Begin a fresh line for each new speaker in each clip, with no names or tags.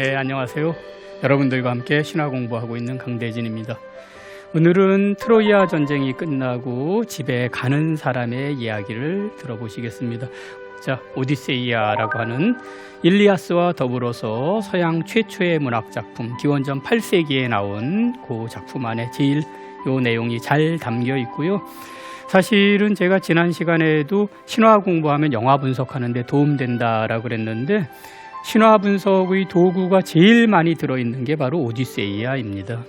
네, 안녕하세요. 여러분들과 함께 신화 공부하고 있는 강대진입니다. 오늘은 트로이아 전쟁이 끝나고 집에 가는 사람의 이야기를 들어보시겠습니다. 자, 오디세이아라고 하는 일리아스와 더불어서 서양 최초의 문학 작품, 기원전 8세기에 나온 그 작품 안에 제일 요 내용이 잘 담겨 있고요. 사실은 제가 지난 시간에도 신화 공부하면 영화 분석하는 데 도움된다라고 그랬는데, 신화 분석의 도구가 제일 많이 들어있는 게 바로 오디세이아입니다.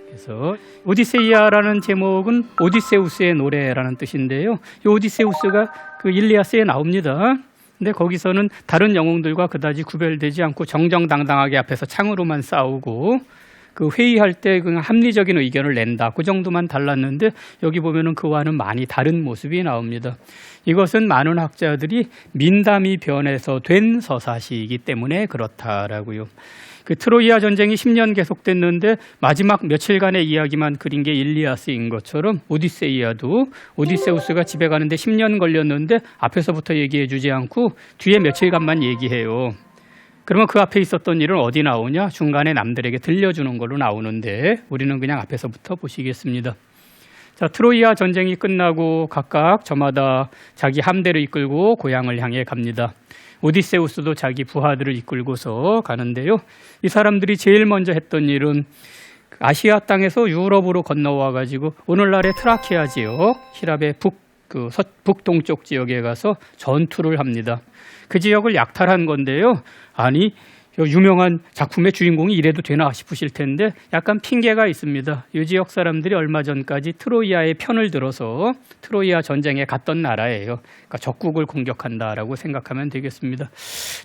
그래서 오디세이아라는 제목은 오디세우스의 노래라는 뜻인데요. 이 오디세우스가 그 일리아스에 나옵니다. 근데 거기서는 다른 영웅들과 그다지 구별되지 않고 정정당당하게 앞에서 창으로만 싸우고, 그 회의할 때 그냥 합리적인 의견을 낸다, 그 정도만 달랐는데 여기 보면은 그와는 많이 다른 모습이 나옵니다. 이것은 많은 학자들이 민담이 변해서 된 서사시이기 때문에 그렇다라고요. 그 트로이아 전쟁이 10년 계속됐는데 마지막 며칠간의 이야기만 그린 게 일리아스인 것처럼 오디세이아도 오디세우스가 집에 가는데 10년 걸렸는데 앞에서부터 얘기해 주지 않고 뒤에 며칠간만 얘기해요. 그러면 그 앞에 있었던 일은 어디 나오냐? 중간에 남들에게 들려주는 걸로 나오는데 우리는 그냥 앞에서부터 보시겠습니다. 자, 트로이아 전쟁이 끝나고 각각 저마다 자기 함대를 이끌고 고향을 향해 갑니다. 오디세우스도 자기 부하들을 이끌고서 가는데요. 이 사람들이 제일 먼저 했던 일은 아시아 땅에서 유럽으로 건너와 가지고 오늘날의 트라키아 지역, 히랍의 북동쪽 지역에 가서 전투를 합니다. 그 지역을 약탈한 건데요. 아니, 유명한 작품의 주인공이 이래도 되나 싶으실 텐데 약간 핑계가 있습니다. 이 지역 사람들이 얼마 전까지 트로이아의 편을 들어서 트로이아 전쟁에 갔던 나라예요. 그러니까 적국을 공격한다라고 생각하면 되겠습니다.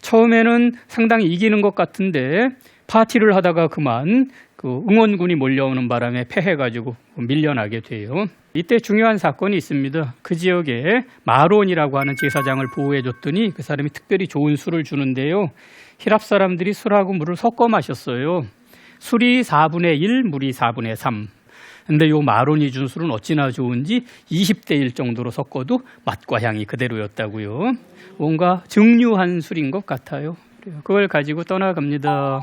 처음에는 상당히 이기는 것 같은데 파티를 하다가 그만 그 응원군이 몰려오는 바람에 패해가지고 밀려나게 돼요. 이때 중요한 사건이 있습니다. 그 지역에 마론이라고 하는 제사장을 보호해줬더니 그 사람이 특별히 좋은 술을 주는데요. 히랍 사람들이 술하고 물을 섞어 마셨어요. 술이 4분의 1, 물이 4분의 3. 근데 요 마론이 준 술은 어찌나 좋은지 20대 1 정도로 섞어도 맛과 향이 그대로였다고요. 뭔가 증류한 술인 것 같아요. 그걸 가지고 떠나갑니다.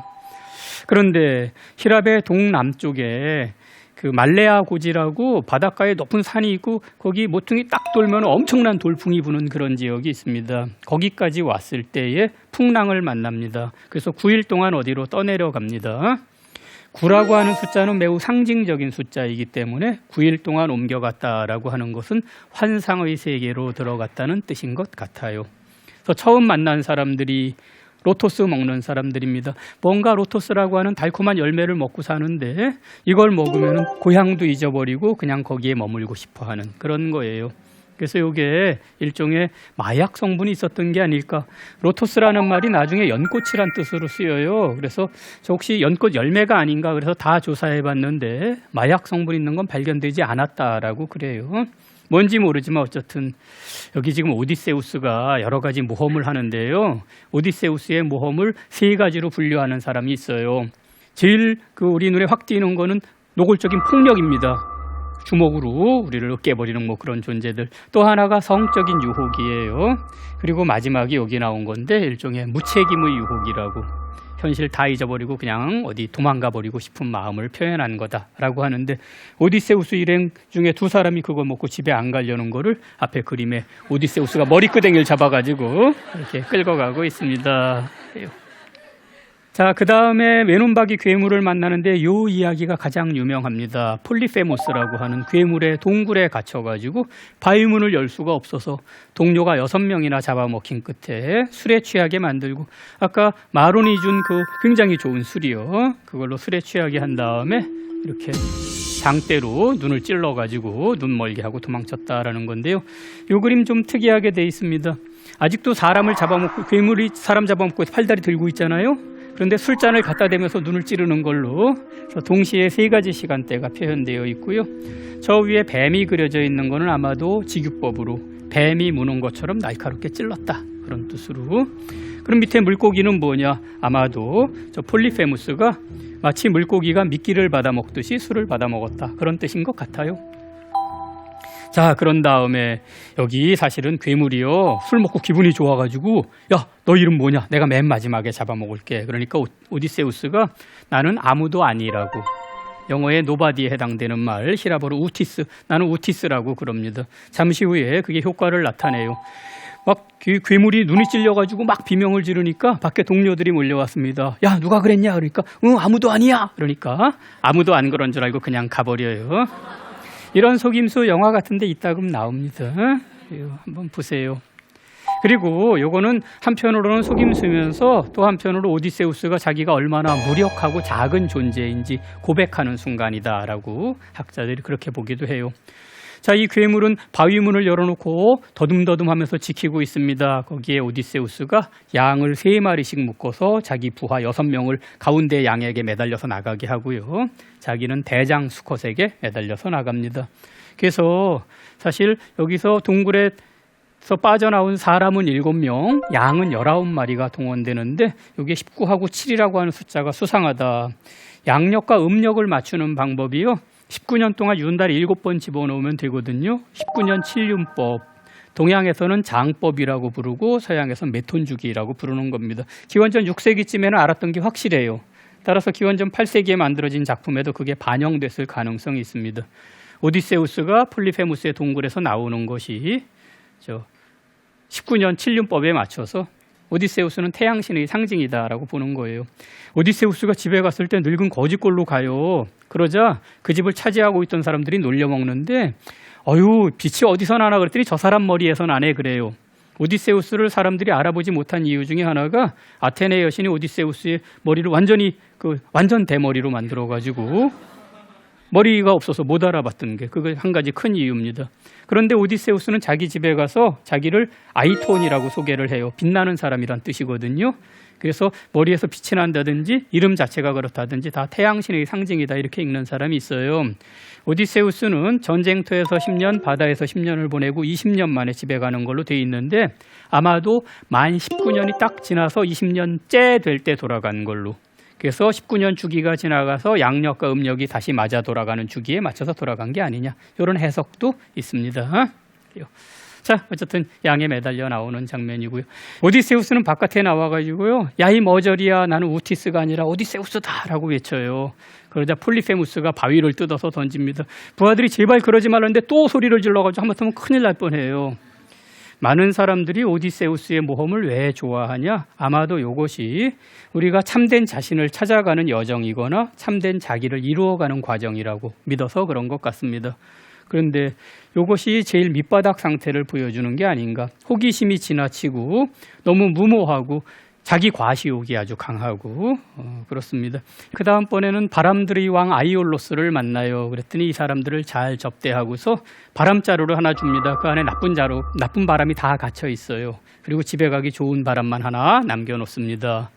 그런데 히랍의 동남쪽에 그 말레아 고지라고 바닷가에 높은 산이 있고 거기 모퉁이 딱 돌면 엄청난 돌풍이 부는 그런 지역이 있습니다. 거기까지 왔을 때에 풍랑을 만납니다. 그래서 9일 동안 어디로 떠내려갑니다. 9라고 하는 숫자는 매우 상징적인 숫자이기 때문에 9일 동안 옮겨갔다라고 하는 것은 환상의 세계로 들어갔다는 뜻인 것 같아요. 그래서 처음 만난 사람들이 로토스 먹는 사람들입니다. 뭔가 로토스라고 하는 달콤한 열매를 먹고 사는데 이걸 먹으면 고향도 잊어버리고 그냥 거기에 머물고 싶어하는 그런 거예요. 그래서 이게 일종의 마약 성분이 있었던 게 아닐까. 로토스라는 말이 나중에 연꽃이란 뜻으로 쓰여요. 그래서 저 혹시 연꽃 열매가 아닌가 그래서 다 조사해봤는데 마약 성분 있는 건 발견되지 않았다라고 그래요. 뭔지 모르지만 어쨌든 여기 지금 오디세우스가 여러 가지 모험을 하는데요. 오디세우스의 모험을 세 가지로 분류하는 사람이 있어요. 제일 우리 눈에 확 띄는 거는 노골적인 폭력입니다. 주먹으로 우리를 깨버리는 뭐 그런 존재들. 또 하나가 성적인 유혹이에요. 그리고 마지막이 여기 나온 건데 일종의 무책임의 유혹이라고. 현실 다 잊어버리고 그냥 어디 도망가 버리고 싶은 마음을 표현한 거다라고 하는데 오디세우스 일행 중에 두 사람이 그거 먹고 집에 안 가려는 거를 앞에 그림에 오디세우스가 머리끄댕이를 잡아가지고 이렇게 끌고 가고 있습니다. 자, 그 다음에 외눈박이 괴물을 만나는데 이 이야기가 가장 유명합니다. 폴리페모스라고 하는 괴물의 동굴에 갇혀가지고 바위문을 열 수가 없어서 동료가 6명이나 잡아먹힌 끝에 술에 취하게 만들고 아까 마론이 준 그 굉장히 좋은 술이요. 그걸로 술에 취하게 한 다음에 이렇게 장대로 눈을 찔러가지고 눈 멀게 하고 도망쳤다라는 건데요. 이 그림 좀 특이하게 돼 있습니다. 아직도 사람을 잡아먹고 괴물이 사람 잡아먹고 팔다리 들고 있잖아요. 그런데 술잔을 갖다 대면서 눈을 찌르는 걸로 동시에 세 가지 시간대가 표현되어 있고요. 저 위에 뱀이 그려져 있는 거는 아마도 직유법으로 뱀이 무는 것처럼 날카롭게 찔렀다 그런 뜻으로. 그럼 밑에 물고기는 뭐냐? 아마도 저 폴리페무스가 마치 물고기가 미끼를 받아 먹듯이 술을 받아 먹었다 그런 뜻인 것 같아요. 자, 그런 다음에 여기 사실은 괴물이요. 술 먹고 기분이 좋아가지고 야, 너 이름 뭐냐? 내가 맨 마지막에 잡아먹을게. 그러니까 오디세우스가 나는 아무도 아니라고. 영어의 nobody에 해당되는 말, 히라보로 우티스, 나는 우티스라고 그럽니다. 잠시 후에 그게 효과를 나타내요. 막 괴물이 눈이 찔려가지고 막 비명을 지르니까 밖에 동료들이 몰려왔습니다. 야, 누가 그랬냐? 그러니까 아무도 아니야. 그러니까 아무도 안 그런 줄 알고 그냥 가버려요. 이런 속임수 영화 같은 데 이따금 나옵니다. 한번 보세요. 그리고 요거는 한편으로는 속임수면서 또 한편으로 오디세우스가 자기가 얼마나 무력하고 작은 존재인지 고백하는 순간이다라고 학자들이 그렇게 보기도 해요. 자, 이 괴물은 바위문을 열어놓고 더듬더듬하면서 지키고 있습니다. 거기에 오디세우스가 양을 3마리씩 묶어서 자기 부하 6명을 가운데 양에게 매달려서 나가게 하고요. 자기는 대장 수컷에게 매달려서 나갑니다. 그래서 사실 여기서 동굴에서 빠져나온 사람은 7명, 양은 19마리가 동원되는데 이게 19하고 7이라고 하는 숫자가 수상하다. 양력과 음력을 맞추는 방법이요. 19년 동안 윤달에 7번 집어넣으면 되거든요. 19년 칠륜법. 동양에서는 장법이라고 부르고 서양에서는 메톤주기라고 부르는 겁니다. 기원전 6세기쯤에는 알았던 게 확실해요. 따라서 기원전 8세기에 만들어진 작품에도 그게 반영됐을 가능성이 있습니다. 오디세우스가 폴리페무스의 동굴에서 나오는 것이 19년 칠륜법에 맞춰서 오디세우스는 태양신의 상징이다라고 보는 거예요. 오디세우스가 집에 갔을 때 늙은 거지꼴로 가요. 그러자 그 집을 차지하고 있던 사람들이 놀려먹는데 빛이 어디서 나나 그랬더니 저 사람 머리에서 나네 그래요. 오디세우스를 사람들이 알아보지 못한 이유 중에 하나가 아테네 여신이 오디세우스의 머리를 완전 대머리로 만들어가지고 머리가 없어서 못 알아봤던 게 그거 한 가지 큰 이유입니다. 그런데 오디세우스는 자기 집에 가서 자기를 아이톤이라고 소개를 해요. 빛나는 사람이란 뜻이거든요. 그래서 머리에서 빛이 난다든지 이름 자체가 그렇다든지 다 태양신의 상징이다 이렇게 읽는 사람이 있어요. 오디세우스는 전쟁터에서 10년, 바다에서 10년을 보내고 20년 만에 집에 가는 걸로 돼 있는데 아마도 만 19년이 딱 지나서 20년째 될 때 돌아간 걸로. 그래서 19년 주기가 지나가서 양력과 음력이 다시 맞아 돌아가는 주기에 맞춰서 돌아간 게 아니냐. 이런 해석도 있습니다. 자, 어쨌든 양에 매달려 나오는 장면이고요. 오디세우스는 바깥에 나와가지고요. 야, 이 머저리야, 나는 우티스가 아니라 오디세우스다 라고 외쳐요. 그러자 폴리페무스가 바위를 뜯어서 던집니다. 부하들이 제발 그러지 말라는데 또 소리를 질러가지고 하마터면 큰일 날 뻔해요. 많은 사람들이 오디세우스의 모험을 왜 좋아하냐? 아마도 이것이 우리가 참된 자신을 찾아가는 여정이거나 참된 자기를 이루어가는 과정이라고 믿어서 그런 것 같습니다. 그런데 이것이 제일 밑바닥 상태를 보여주는 게 아닌가. 호기심이 지나치고 너무 무모하고 자기 과시욕이 아주 강하고 그렇습니다. 그 다음번에는 바람들의 왕 아이올로스를 만나요. 그랬더니 이 사람들을 잘 접대하고서 바람자루를 하나 줍니다. 그 안에 나쁜 바람이 다 갇혀 있어요. 그리고 집에 가기 좋은 바람만 하나 남겨놓습니다.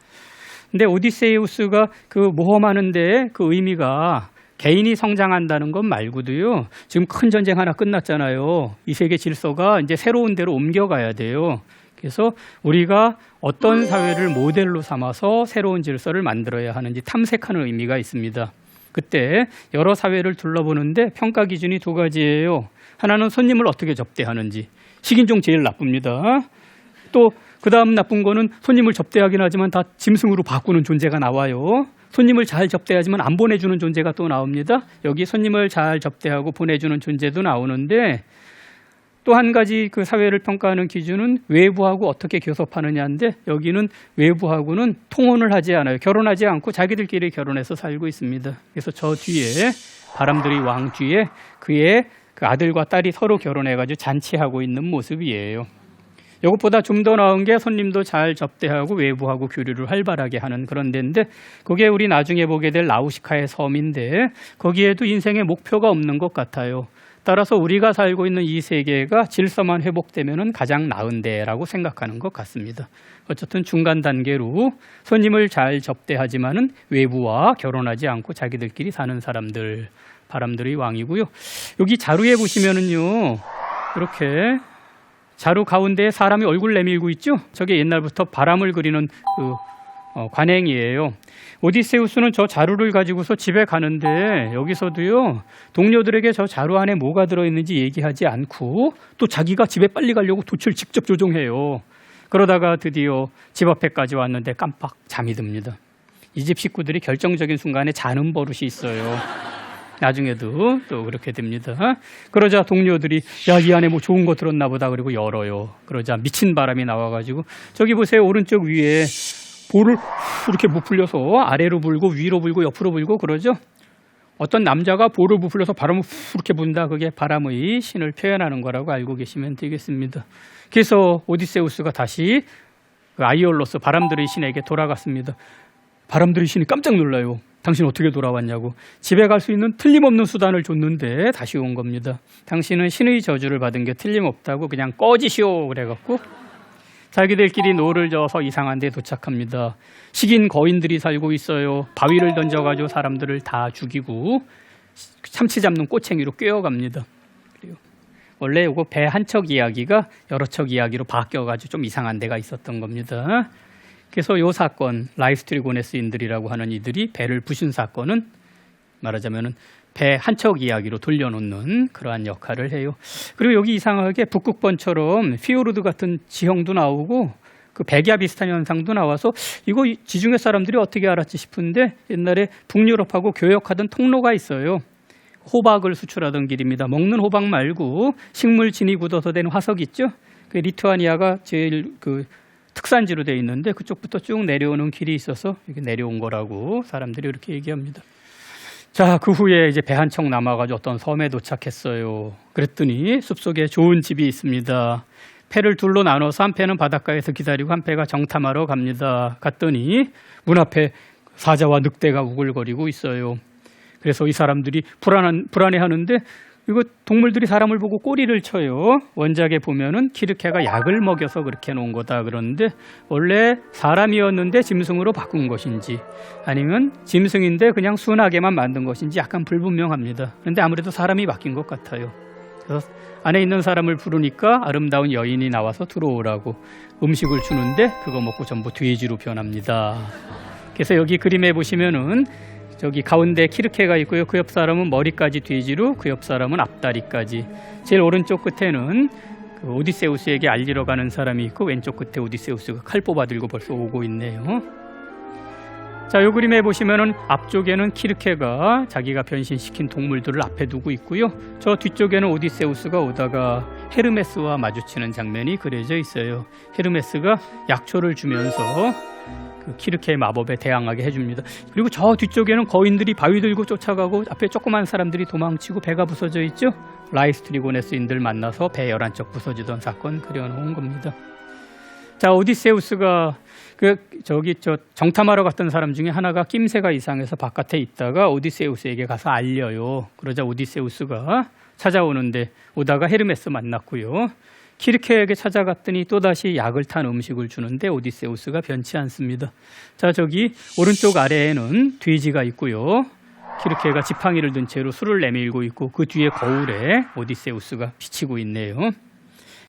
근데 오디세우스가 그 모험하는데 그 의미가 개인이 성장한다는 것 말고도요. 지금 큰 전쟁 하나 끝났잖아요. 이 세계 질서가 이제 새로운 데로 옮겨가야 돼요. 그래서 우리가 어떤 사회를 모델로 삼아서 새로운 질서를 만들어야 하는지 탐색하는 의미가 있습니다. 그때 여러 사회를 둘러보는데 평가 기준이 2가지예요. 하나는 손님을 어떻게 접대하는지. 식인종 제일 나쁩니다. 또 그 다음 나쁜 거는 손님을 접대하긴 하지만 다 짐승으로 바꾸는 존재가 나와요. 손님을 잘 접대하지만 안 보내주는 존재가 또 나옵니다. 여기 손님을 잘 접대하고 보내주는 존재도 나오는데 또 한 가지 그 사회를 평가하는 기준은 외부하고 어떻게 교섭하느냐인데 여기는 외부하고는 통혼을 하지 않아요. 결혼하지 않고 자기들끼리 결혼해서 살고 있습니다. 그래서 저 뒤에 바람들의 왕 뒤에 그의 그 아들과 딸이 서로 결혼해가지고 잔치하고 있는 모습이에요. 이것보다 좀 더 나은 게 손님도 잘 접대하고 외부하고 교류를 활발하게 하는 그런 데인데 그게 우리 나중에 보게 될 나우시카의 섬인데 거기에도 인생의 목표가 없는 것 같아요. 따라서 우리가 살고 있는 이 세계가 질서만 회복되면 가장 나은 데라고 생각하는 것 같습니다. 어쨌든 중간 단계로 손님을 잘 접대하지만은 외부와 결혼하지 않고 자기들끼리 사는 사람들, 바람들의 왕이고요. 여기 자루에 보시면은요, 이렇게 자루 가운데에 사람이 얼굴 내밀고 있죠? 저게 옛날부터 바람을 그리는 그 관행이에요. 오디세우스는 저 자루를 가지고서 집에 가는데 여기서도요 동료들에게 저 자루 안에 뭐가 들어있는지 얘기하지 않고 또 자기가 집에 빨리 가려고 도치를 직접 조종해요. 그러다가 드디어 집 앞에까지 왔는데 깜빡 잠이 듭니다. 이 집 식구들이 결정적인 순간에 자는 버릇이 있어요. 나중에도 또 그렇게 됩니다. 그러자 동료들이 야, 이 안에 뭐 좋은 거 들었나 보다. 그리고 열어요. 그러자 미친 바람이 나와가지고 저기 보세요. 오른쪽 위에 볼을 이렇게 부풀려서 아래로 불고 위로 불고 옆으로 불고 그러죠. 어떤 남자가 볼을 부풀려서 바람을 이렇게 분다. 그게 바람의 신을 표현하는 거라고 알고 계시면 되겠습니다. 그래서 오디세우스가 다시 아이올로스 바람들의 신에게 돌아갔습니다. 바람들의 신이 깜짝 놀라요. 당신 어떻게 돌아왔냐고. 집에 갈 수 있는 틀림없는 수단을 줬는데 다시 온 겁니다. 당신은 신의 저주를 받은 게 틀림없다고 그냥 꺼지시오 그래갖고 자기들끼리 노를 저어서 이상한 데 도착합니다. 식인 거인들이 살고 있어요. 바위를 던져가지고 사람들을 다 죽이고 참치 잡는 꼬챙이로 꿰어갑니다. 원래 이거 배 한 척 이야기가 여러 척 이야기로 바뀌어가지고 좀 이상한 데가 있었던 겁니다. 그래서 이 사건, 라이스트리고네스인들이라고 하는 이들이 배를 부신 사건은 말하자면은 배 한 척 이야기로 돌려놓는 그러한 역할을 해요. 그리고 여기 이상하게 북극번처럼 피오르드 같은 지형도 나오고 그 백야 비슷한 현상도 나와서 이거 지중해 사람들이 어떻게 알았지 싶은데 옛날에 북유럽하고 교역하던 통로가 있어요. 호박을 수출하던 길입니다. 먹는 호박 말고 식물 진이 굳어서 된 화석 있죠? 그 리투아니아가 제일 그 특산지로 되어 있는데 그쪽부터 쭉 내려오는 길이 있어서 이렇게 내려온 거라고 사람들이 이렇게 얘기합니다. 자, 그 후에 이제 배 한 척 남아가지고 어떤 섬에 도착했어요. 그랬더니 숲속에 좋은 집이 있습니다. 패를 둘로 나눠서 한 패는 바닷가에서 기다리고 한 패가 정탐하러 갑니다. 갔더니 문 앞에 사자와 늑대가 우글거리고 있어요. 그래서 이 사람들이 불안해하는데 이거 동물들이 사람을 보고 꼬리를 쳐요. 원작에 보면은 키르케가 약을 먹여서 그렇게 놓은 거다 그러는데 원래 사람이었는데 짐승으로 바꾼 것인지 아니면 짐승인데 그냥 순하게만 만든 것인지 약간 불분명합니다. 그런데 아무래도 사람이 바뀐 것 같아요. 그래서 안에 있는 사람을 부르니까 아름다운 여인이 나와서 들어오라고 음식을 주는데 그거 먹고 전부 돼지로 변합니다. 그래서 여기 그림에 보시면은 저기 가운데 키르케가 있고요. 그 옆 사람은 머리까지 돼지로, 그 옆 사람은 앞다리까지. 제일 오른쪽 끝에는 그 오디세우스에게 알리러 가는 사람이 있고 왼쪽 끝에 오디세우스가 칼 뽑아 들고 벌써 오고 있네요. 자, 이 그림에 보시면은 앞쪽에는 키르케가 자기가 변신시킨 동물들을 앞에 두고 있고요. 저 뒤쪽에는 오디세우스가 오다가 헤르메스와 마주치는 장면이 그려져 있어요. 헤르메스가 약초를 주면서 그 키르케의 마법에 대항하게 해줍니다. 그리고 저 뒤쪽에는 거인들이 바위 들고 쫓아가고 앞에 조그만 사람들이 도망치고 배가 부서져 있죠. 라이스트리고네스인들 만나서 배 11척 부서지던 사건 그려놓은 겁니다. 자, 오디세우스가 정탐하러 갔던 사람 중에 하나가 낌새가 이상해서 바깥에 있다가 오디세우스에게 가서 알려요. 그러자 오디세우스가 찾아오는데 오다가 헤르메스 만났고요. 키르케에게 찾아갔더니 또다시 약을 탄 음식을 주는데 오디세우스가 변치 않습니다. 자, 저기 오른쪽 아래에는 돼지가 있고요. 키르케가 지팡이를 든 채로 술을 내밀고 있고 그 뒤에 거울에 오디세우스가 비치고 있네요.